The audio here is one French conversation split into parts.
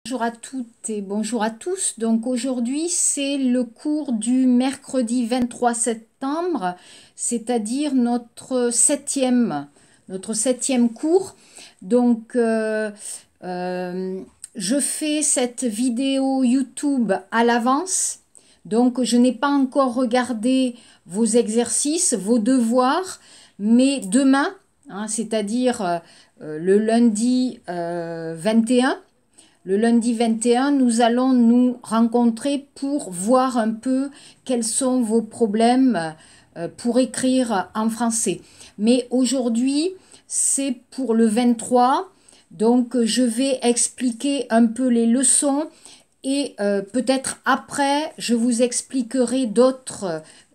Bonjour à toutes et bonjour à tous. Donc aujourd'hui, c'est le cours du mercredi 23 septembre, c'est-à-dire notre septième cours. Donc je fais cette vidéo YouTube à l'avance. Donc je n'ai pas encore regardé vos exercices, vos devoirs, mais demain, c'est-à-dire le lundi 21. Le lundi 21, nous allons nous rencontrer pour voir un peu quels sont vos problèmes pour écrire en français. Mais aujourd'hui, c'est pour le 23, donc je vais expliquer un peu les leçons et peut-être après, je vous expliquerai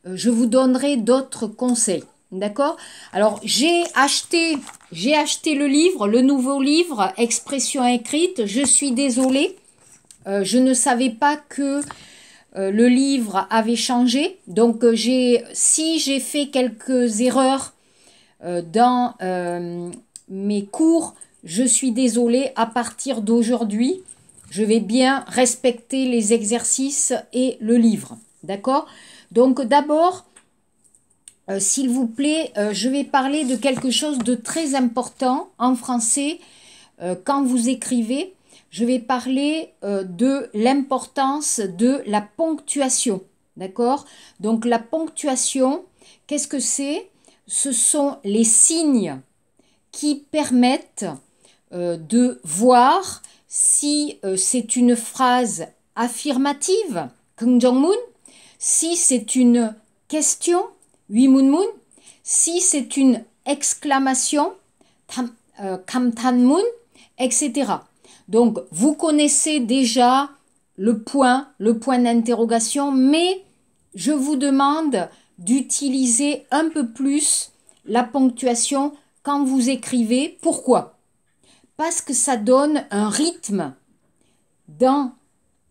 je vous donnerai d'autres conseils. D'accord? Alors, j'ai acheté le livre, le nouveau livre, Expression écrite. Je suis désolée, je ne savais pas que le livre avait changé. Donc, si j'ai fait quelques erreurs dans mes cours, je suis désolée. À partir d'aujourd'hui, je vais bien respecter les exercices et le livre. D'accord? Donc, d'abord, s'il vous plaît, je vais parler de quelque chose de très important en français. Quand vous écrivez, je vais parler de l'importance de la ponctuation. D'accord? Donc la ponctuation, qu'est-ce que c'est? Ce sont les signes qui permettent de voir si c'est une phrase affirmative, 긍정문, si c'est une question, 위문문, si c'est une exclamation, 감탄문, etc. Donc, vous connaissez déjà le point d'interrogation, mais je vous demande d'utiliser un peu plus la ponctuation quand vous écrivez. Pourquoi? Parce que ça donne un rythme dans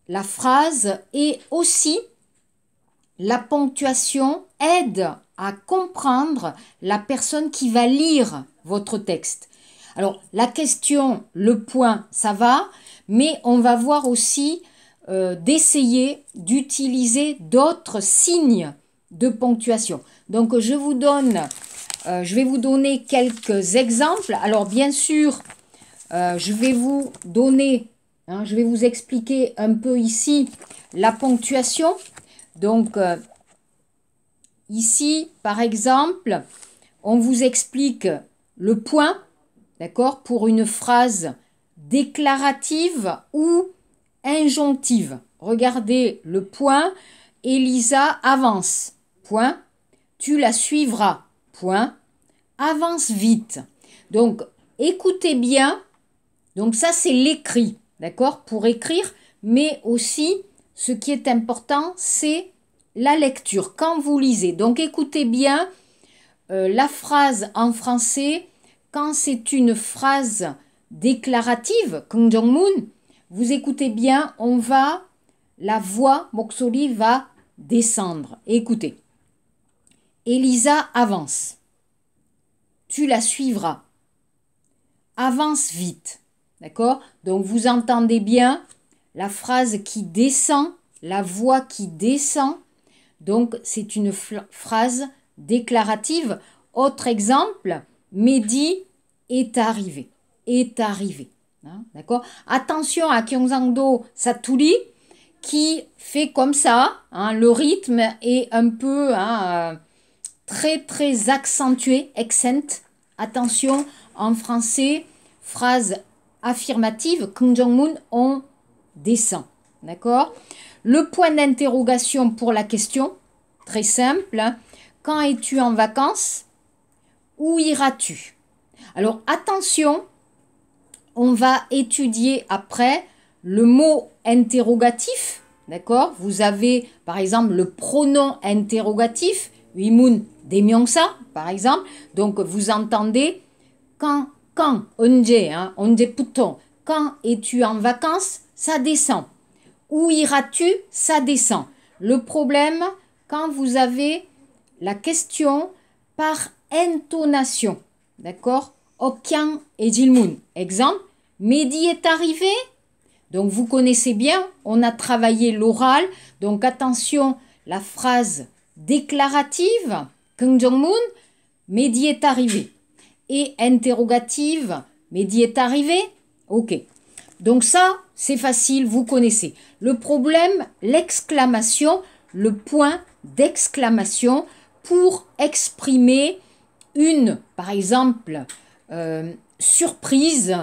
la phrase et aussi la ponctuation aide à comprendre la personne qui va lire votre texte. Alors, la question, le point, ça va, mais on va voir aussi d'essayer d'utiliser d'autres signes de ponctuation. Donc, je vais vous donner quelques exemples. Alors, bien sûr, je vais vous donner, je vais vous expliquer un peu ici la ponctuation. Donc, ici, par exemple, on vous explique le point, d'accord, pour une phrase déclarative ou injonctive. Regardez le point, Elisa avance, point, tu la suivras, point, avance vite. Donc, écoutez bien, donc ça c'est l'écrit, d'accord, pour écrire, mais aussi ce qui est important, c'est la lecture, quand vous lisez. Donc écoutez bien la phrase en français, quand c'est une phrase déclarative, 긍정문, vous écoutez bien, la voix, 목소리 va descendre. Écoutez. Elisa avance. Tu la suivras. Avance vite. D'accord? Donc vous entendez bien la phrase qui descend, la voix qui descend. Donc c'est une phrase déclarative. Autre exemple, Mehdi est arrivé. Est arrivé. D'accord? Attention à Kyungsangdo Saturi qui fait comme ça. Le rythme est un peu très très accentué, accent. Attention, en français, phrase affirmative, 긍정문, on descend. D'accord? Le point d'interrogation pour la question, très simple. Quand es-tu en vacances? Où iras-tu? Alors attention, on va étudier après le mot interrogatif. D'accord? Vous avez par exemple le pronom interrogatif, 위문 대명사 par exemple. Donc vous entendez quand, 언제, 언제부터, quand es-tu en vacances? Ça descend. Où iras-tu? Ça descend. Le problème, quand vous avez la question par intonation, d'accord? Okyan et Jilmoun. Exemple, Mehdi est arrivé? Donc vous connaissez bien, on a travaillé l'oral. Donc attention, la phrase déclarative, 긍정문, Mehdi est arrivé. Et interrogative, Mehdi est arrivé. Ok. Donc ça, c'est facile, vous connaissez. Le problème, l'exclamation, le point d'exclamation pour exprimer une, par exemple, surprise,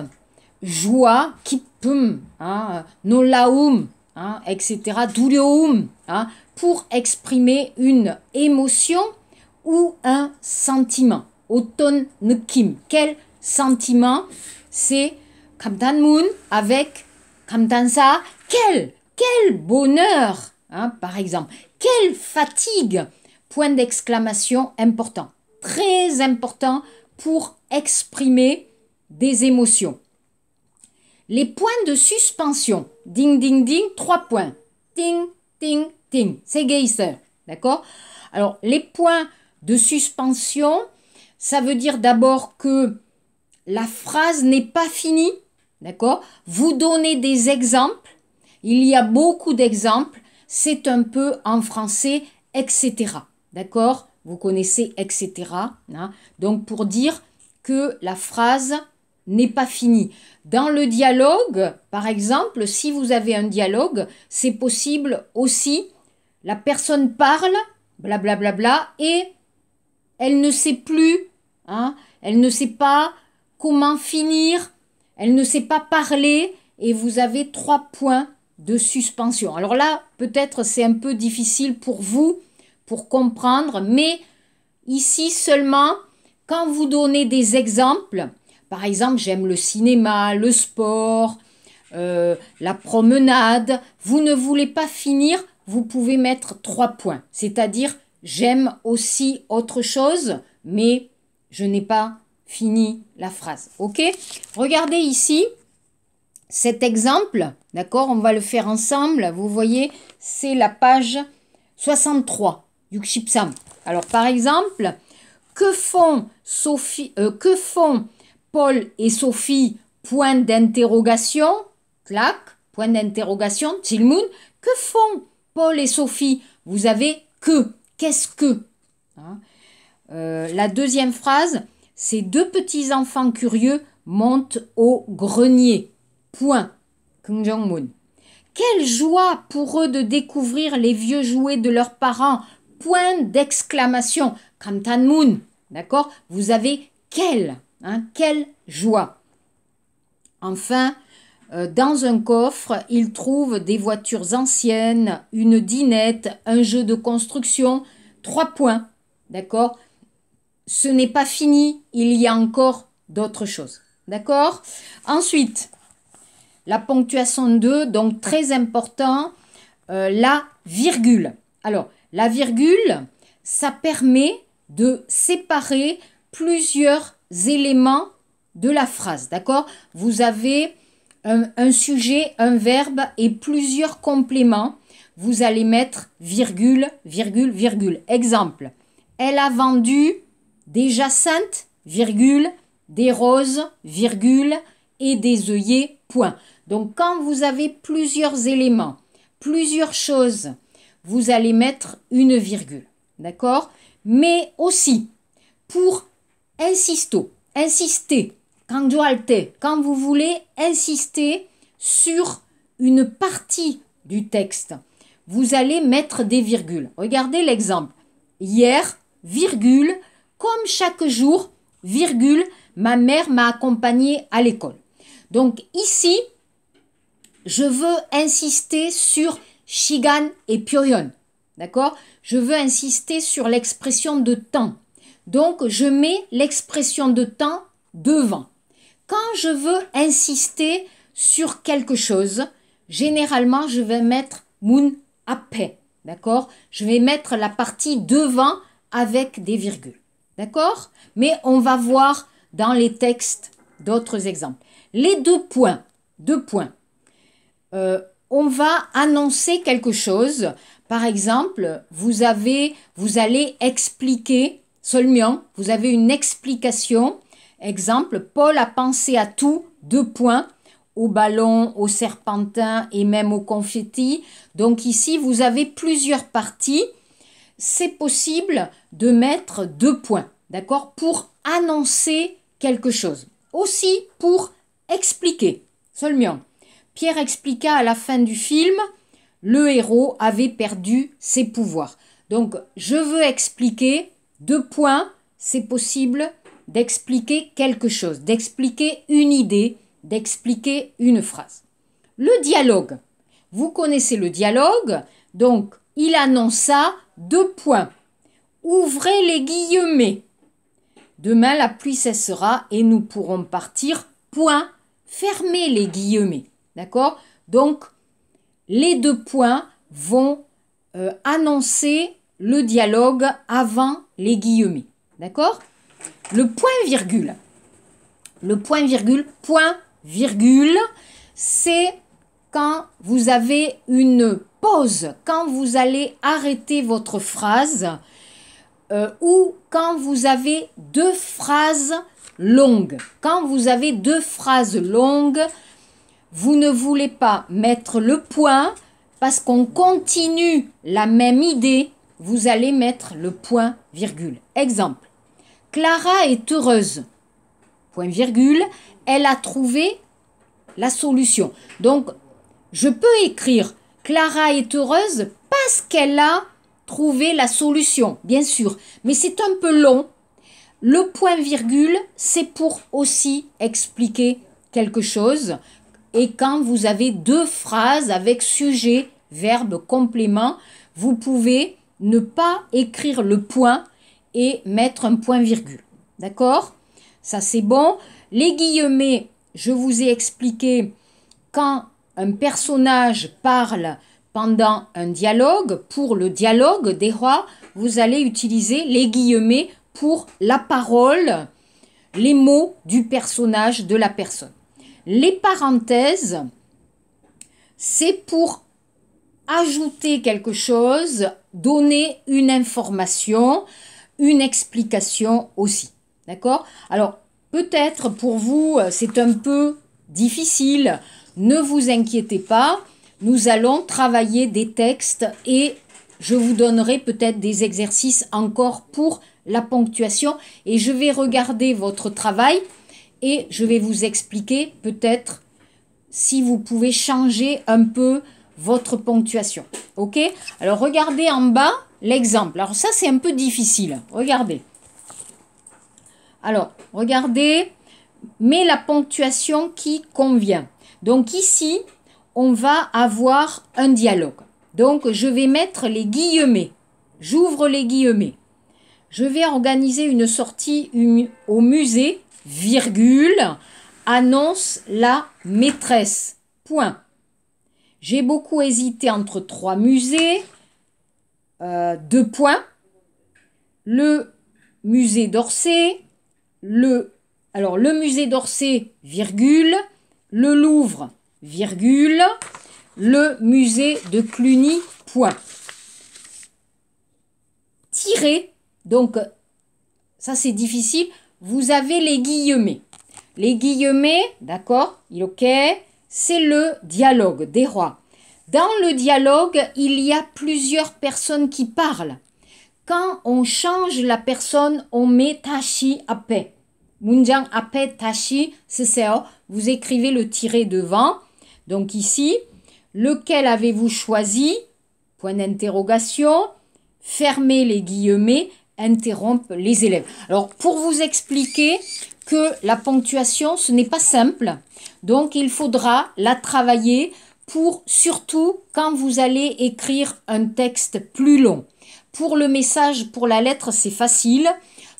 joie, kippum, hein, nolaum, hein, etc., du려움, hein, pour exprimer une émotion ou un sentiment. 어떤 느낌, quel sentiment? C'est 감탄문 avec 감탄사, quel bonheur, hein, par exemple. Quelle fatigue, point d'exclamation important, très important pour exprimer des émotions. Les points de suspension, ding, ding, ding, 3 points, ting, ting, ting, c'est geyser, d'accord? Alors, les points de suspension, ça veut dire d'abord que la phrase n'est pas finie, d'accord? Vous donnez des exemples, il y a beaucoup d'exemples, c'est un peu en français, etc. D'accord? Vous connaissez, etc. Hein? Donc, pour dire que la phrase n'est pas finie. Dans le dialogue, par exemple, si vous avez un dialogue, c'est possible aussi, la personne parle, blablabla, bla, bla, bla, et elle ne sait plus, hein? Elle ne sait pas comment finir, elle ne sait pas parler, et vous avez 3 points de suspension. Alors là, peut-être c'est un peu difficile pour vous, pour comprendre, mais ici seulement, quand vous donnez des exemples, par exemple, j'aime le cinéma, le sport, la promenade, vous ne voulez pas finir, vous pouvez mettre 3 points. C'est-à-dire, j'aime aussi autre chose, mais je n'ai pas fini la phrase. Ok? Regardez ici. Cet exemple, d'accord, on va le faire ensemble. Vous voyez, c'est la page 63, Yuxipsam. Alors, par exemple, que font Paul et Sophie, point d'interrogation, clac, point d'interrogation, Tilmoun, que font Paul et Sophie? Vous avez que, qu'est-ce que, hein? La deuxième phrase, ces 2 petits enfants curieux montent au grenier. Point. 긍정문. Quelle joie pour eux de découvrir les vieux jouets de leurs parents. Point d'exclamation. 감탄문. D'accord? Vous avez quelle, hein, quelle joie. Enfin, dans un coffre, ils trouvent des voitures anciennes, une dinette, un jeu de construction. 3 points. D'accord? Ce n'est pas fini, il y a encore d'autres choses. D'accord? Ensuite, la ponctuation 2, donc très important, la virgule. Alors, la virgule, ça permet de séparer plusieurs éléments de la phrase. D'accord? Vous avez un sujet, un verbe et plusieurs compléments. Vous allez mettre virgule, virgule, virgule. Exemple, elle a vendu des jacinthes, virgule, des roses, virgule, et des œillets, point. Donc, quand vous avez plusieurs éléments, plusieurs choses, vous allez mettre une virgule. D'accord? Mais aussi, pour insister, quand vous voulez insister sur une partie du texte, vous allez mettre des virgules. Regardez l'exemple. Hier, virgule, comme chaque jour, virgule, ma mère m'a accompagnée à l'école. Donc ici, je veux insister sur Shigan et Pyoyon. D'accord? Je veux insister sur l'expression de temps. Donc, je mets l'expression de temps devant. Quand je veux insister sur quelque chose, généralement, je vais mettre mun après. D'accord? Je vais mettre la partie devant avec des virgules. D'accord? Mais on va voir dans les textes d'autres exemples. Les 2 points. On va annoncer quelque chose. Par exemple, vous allez expliquer, seulement, vous avez une explication. Exemple, Paul a pensé à tout, 2 points, au ballon, au serpentin et même au confetti. Donc ici, vous avez plusieurs parties. C'est possible de mettre 2 points, d'accord, pour annoncer quelque chose. Aussi pour expliquer. Seulement, Pierre expliqua à la fin du film, le héros avait perdu ses pouvoirs. Donc, je veux expliquer 2 points, c'est possible d'expliquer quelque chose, d'expliquer une idée, d'expliquer une phrase. Le dialogue. Vous connaissez le dialogue, donc il annonça 2 points. Ouvrez les guillemets. Demain la pluie cessera et nous pourrons partir. Point. Fermez les guillemets. D'accord? Donc les 2 points vont annoncer le dialogue avant les guillemets. D'accord? Le point virgule. Le point virgule, c'est quand vous avez une pause, quand vous allez arrêter votre phrase ou quand vous avez 2 phrases longues. Quand vous avez 2 phrases longues, vous ne voulez pas mettre le point parce qu'on continue la même idée, vous allez mettre le point virgule. Exemple, Clara est heureuse. Point virgule, elle a trouvé la solution. Donc, je peux écrire Clara est heureuse parce qu'elle a trouvé la solution, bien sûr. Mais c'est un peu long. Le point virgule, c'est pour aussi expliquer quelque chose. Et quand vous avez 2 phrases avec sujet, verbe, complément, vous pouvez ne pas écrire le point et mettre un point virgule. D'accord? Ça, c'est bon. Les guillemets, je vous ai expliqué quand un personnage parle pendant un dialogue. Pour le dialogue des rois, vous allez utiliser les guillemets pour la parole, les mots du personnage, de la personne. Les parenthèses, c'est pour ajouter quelque chose, donner une information, une explication aussi. D'accord? Alors, peut-être pour vous, c'est un peu difficile. Ne vous inquiétez pas. Nous allons travailler des textes et je vous donnerai peut-être des exercices encore pour la ponctuation. Et je vais regarder votre travail et je vais vous expliquer peut-être si vous pouvez changer un peu votre ponctuation. Ok? Alors, regardez en bas l'exemple. Alors, ça, c'est un peu difficile. Regardez. Alors, regardez, mais la ponctuation qui convient. Donc ici, on va avoir un dialogue. Donc, je vais mettre les guillemets. J'ouvre les guillemets. Je vais organiser une sortie au musée, virgule, annonce la maîtresse. Point. J'ai beaucoup hésité entre 3 musées, 2 points. Le musée d'Orsay, le musée d'Orsay, virgule, le Louvre, virgule, le musée de Cluny, point. Tirer, donc ça c'est difficile, vous avez les guillemets. Les guillemets, d'accord, ok, c'est le dialogue des rois. Dans le dialogue, il y a plusieurs personnes qui parlent. Quand on change la personne, on met tashi ape. Munjang ape tashi seseo. Vous écrivez le tiret devant. Donc ici, lequel avez-vous choisi? Point d'interrogation. Fermez les guillemets, interrompre les élèves. Alors, pour vous expliquer que la ponctuation, ce n'est pas simple. Donc, il faudra la travailler pour, surtout, quand vous allez écrire un texte plus long. Pour le message, pour la lettre, c'est facile.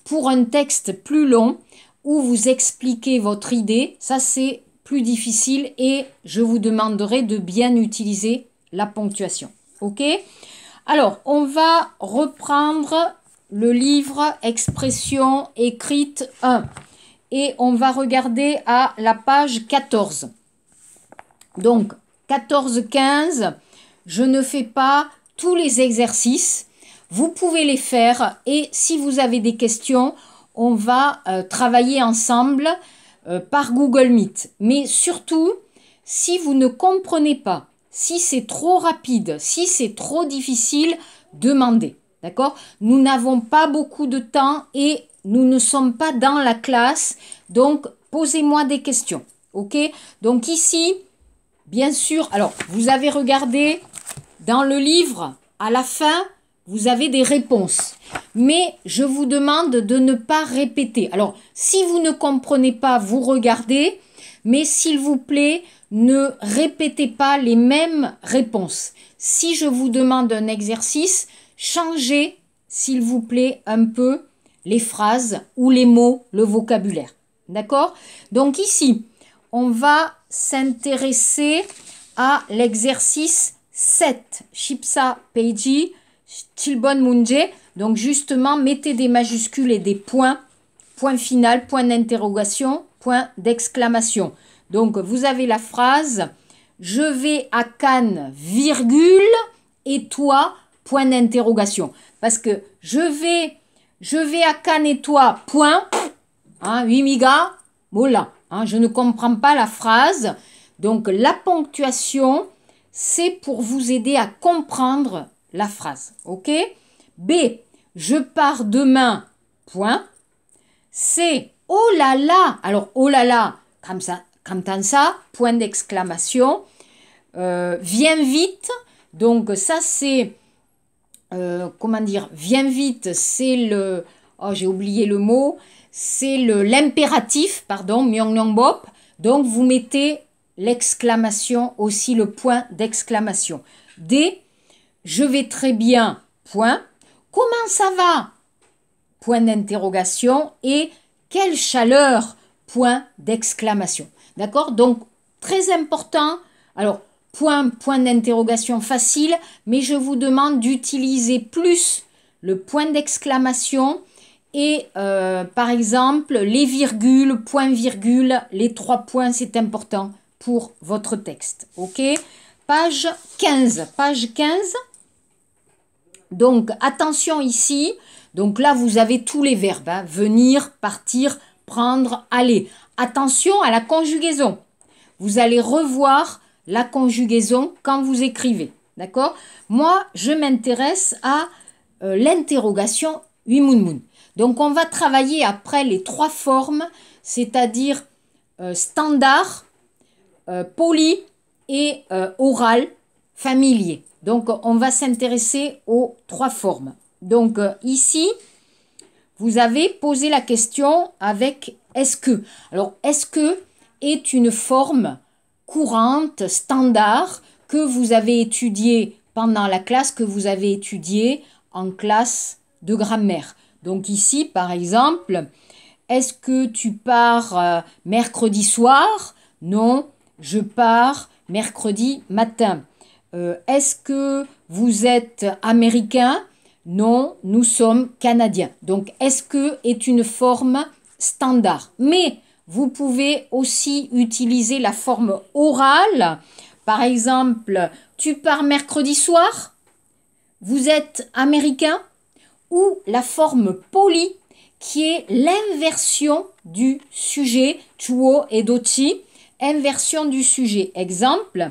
Pour un texte plus long, où vous expliquez votre idée, ça c'est plus difficile et je vous demanderai de bien utiliser la ponctuation. Ok? Alors, on va reprendre le livre Expression écrite 1 et on va regarder à la page 14. Donc, 14-15, je ne fais pas tous les exercices. Vous pouvez les faire et si vous avez des questions, on va travailler ensemble par Google Meet. Mais surtout, si vous ne comprenez pas, si c'est trop rapide, si c'est trop difficile, demandez. D'accord? Nous n'avons pas beaucoup de temps et nous ne sommes pas dans la classe. Donc, posez-moi des questions. OK? Donc ici, bien sûr, alors, vous avez regardé dans le livre, à la fin, vous avez des réponses. Mais je vous demande de ne pas répéter. Alors, si vous ne comprenez pas, vous regardez. Mais s'il vous plaît, ne répétez pas les mêmes réponses. Si je vous demande un exercice, changez, s'il vous plaît, un peu les phrases ou les mots, le vocabulaire. D'accord? Donc ici, on va s'intéresser à l'exercice 7. Shipsa Peiji, Chilbon Munje. Donc justement, mettez des majuscules et des points. Point final, point d'interrogation, point d'exclamation. Donc, vous avez la phrase « Je vais à Cannes, virgule, et toi, point d'interrogation. » Parce que je vais à Cannes et toi, point, hein, wimiga, voilà. Hein, je ne comprends pas la phrase. Donc, la ponctuation, c'est pour vous aider à comprendre la phrase. OK? B, je pars demain, point. C, oh là là. Alors, oh là là, comme ça, point d'exclamation. Viens vite. Donc, ça, c'est, comment dire, viens vite, c'est le, oh, j'ai oublié le mot, c'est l'impératif, pardon, myong-nyong-bop. Donc, vous mettez l'exclamation, aussi le point d'exclamation. D, je vais très bien, point. Comment ça va? Point d'interrogation. Et quelle chaleur? Point d'exclamation. D'accord? Donc, très important. Alors, point d'interrogation facile, mais je vous demande d'utiliser plus le point d'exclamation et, par exemple, les virgules, point virgule, les 3 points, c'est important pour votre texte. OK? Page 15. Page 15. Donc, attention ici. Donc là, vous avez tous les verbes. Hein. Venir, partir, prendre, aller. Attention à la conjugaison. Vous allez revoir la conjugaison quand vous écrivez. D'accord? Moi, je m'intéresse à l'interrogation wimunmun. Donc, on va travailler après les 3 formes, c'est-à-dire standard, poli et oral, familier. Donc, on va s'intéresser aux 3 formes. Donc, ici, vous avez posé la question avec « est-ce que ». Alors, « est-ce que » est une forme courante, standard, que vous avez étudiée pendant la classe, que vous avez étudiée en classe de grammaire. Donc, ici, par exemple, « est-ce que tu pars mercredi soir ?» Non, je pars mercredi matin. Est-ce que vous êtes américain? Non, nous sommes canadiens. Donc, est-ce que est une forme standard. Mais vous pouvez aussi utiliser la forme orale. Par exemple, tu pars mercredi soir? Vous êtes américain? Ou la forme polie qui est l'inversion du sujet. Chuo et dochi. Inversion du sujet. Exemple.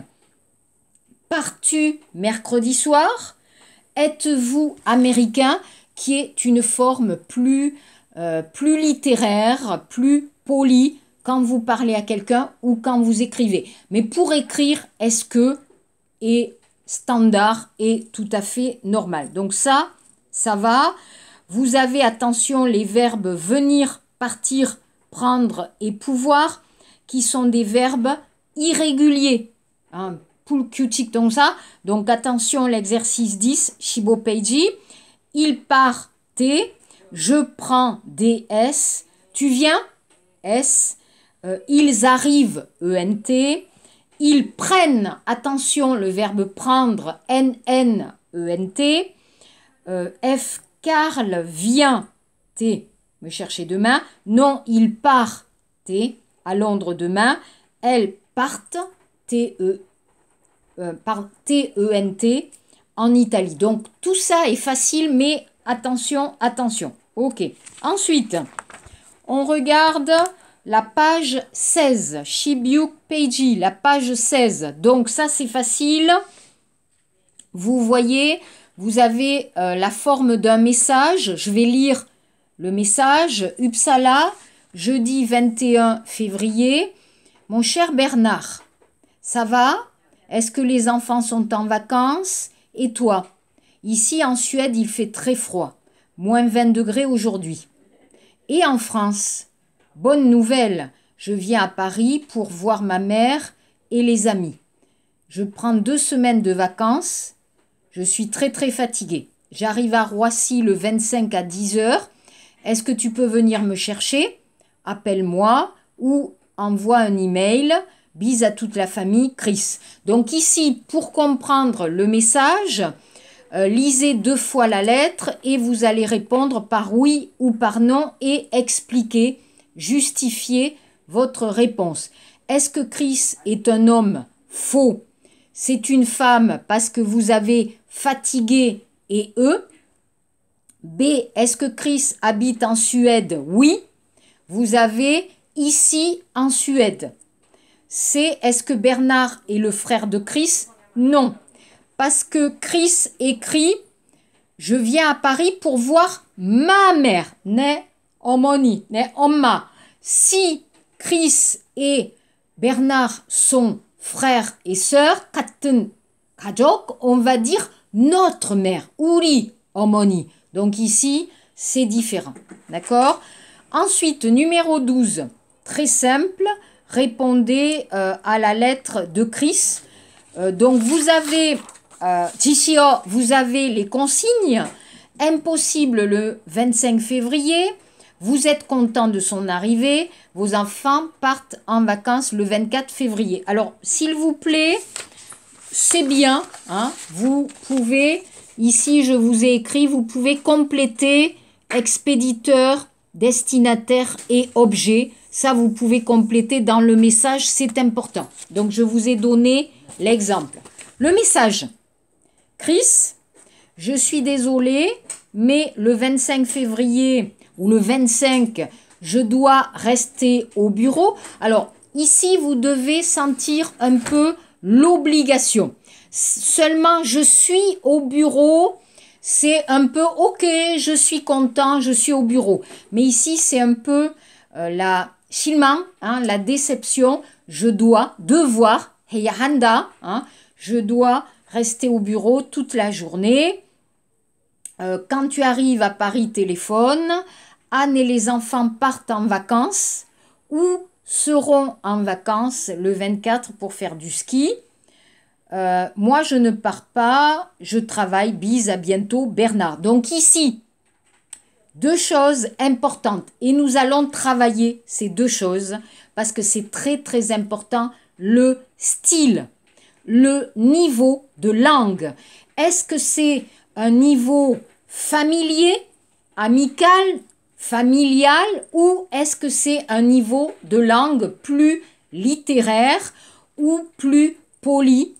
Pars-tu mercredi soir? Êtes-vous américain? Qui est une forme plus littéraire, plus polie quand vous parlez à quelqu'un ou quand vous écrivez. Mais pour écrire, est-ce que est standard et tout à fait normal. Donc ça va. Vous avez, attention, les verbes venir, partir, prendre et pouvoir qui sont des verbes irréguliers. Hein, donc ça. Donc attention, l'exercice 10, Shibo Peiji. Il partait, je prends DS, tu viens, S, ils arrivent, ENT, ils prennent, attention, le verbe prendre, NN, ENT, F, Karl vient, T, me chercher demain, non, il part, T, à Londres demain, elles partent, T-E-N-T, en Italie. Donc, tout ça est facile, mais attention, attention. OK. Ensuite, on regarde la page 16. Shibyuk Peiji, la page 16. Donc ça, c'est facile. Vous voyez, vous avez la forme d'un message. Je vais lire le message. Uppsala, jeudi 21 février. Mon cher Bernard, ça va? Est-ce que les enfants sont en vacances? Et toi? Ici en Suède, il fait très froid. Moins 20 degrés aujourd'hui. Et en France? Bonne nouvelle, je viens à Paris pour voir ma mère et les amis. Je prends 2 semaines de vacances. Je suis très très fatiguée. J'arrive à Roissy le 25 à 10 heures. Est-ce que tu peux venir me chercher? Appelle-moi ou envoie un email. Bise à toute la famille, Chris. Donc ici, pour comprendre le message, lisez 2 fois la lettre et vous allez répondre par oui ou par non et expliquer, justifier votre réponse. Est-ce que Chris est un homme? Faux. C'est une femme parce que vous avez fatigué et eux. B. Est-ce que Chris habite en Suède? Oui. Vous avez ici en Suède. C. Est-ce que Bernard est le frère de Chris? Non. Parce que Chris écrit « Je viens à Paris pour voir ma mère ». Ne omoni, ne omma. Si Chris et Bernard sont frères et sœurs, 같은 가족, on va dire notre mère, 우리 어머니. Donc ici, c'est différent. D'accord? Ensuite, numéro 12, très simple, répondez à la lettre de Chris. Donc vous avez, vous avez les consignes. Impossible le 25 février. Vous êtes content de son arrivée. Vos enfants partent en vacances le 24 février. Alors, s'il vous plaît, c'est bien. Hein, vous pouvez, ici je vous ai écrit, vous pouvez compléter expéditeur, destinataire et objet. Ça, vous pouvez compléter dans le message, c'est important. Donc, je vous ai donné l'exemple. Le message. Chris, je suis désolée, mais le 25 février ou le 25, je dois rester au bureau. Alors, ici, vous devez sentir un peu l'obligation. Seulement, je suis au bureau, c'est un peu, ok, je suis content, je suis au bureau. Mais ici, c'est un peu la 실망, hein, la déception. Je dois, devoir, 해야 한다, hein, je dois rester au bureau toute la journée. Quand tu arrives à Paris, téléphone. Anne et les enfants partent en vacances ou seront en vacances le 24 pour faire du ski. Moi, je ne pars pas, je travaille, bise, à bientôt, Bernard. Donc ici, 2 choses importantes et nous allons travailler ces 2 choses parce que c'est très très important, le style, le niveau de langue. Est-ce que c'est un niveau familier, amical, familial ou est-ce que c'est un niveau de langue plus littéraire ou plus poli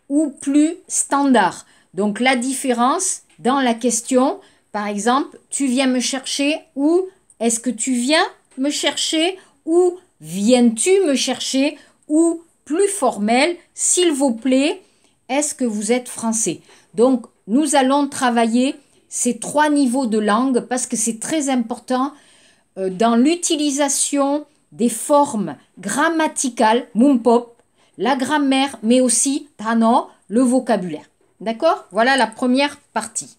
ou plus standard? Donc la différence dans la question, par exemple, tu viens me chercher ou est-ce que tu viens me chercher ou viens-tu me chercher ou plus formel, s'il vous plaît, est-ce que vous êtes français? Donc nous allons travailler ces 3 niveaux de langue parce que c'est très important dans l'utilisation des formes grammaticales, 문법, la grammaire, mais aussi 단어, le vocabulaire. D'accord? Voilà la première partie.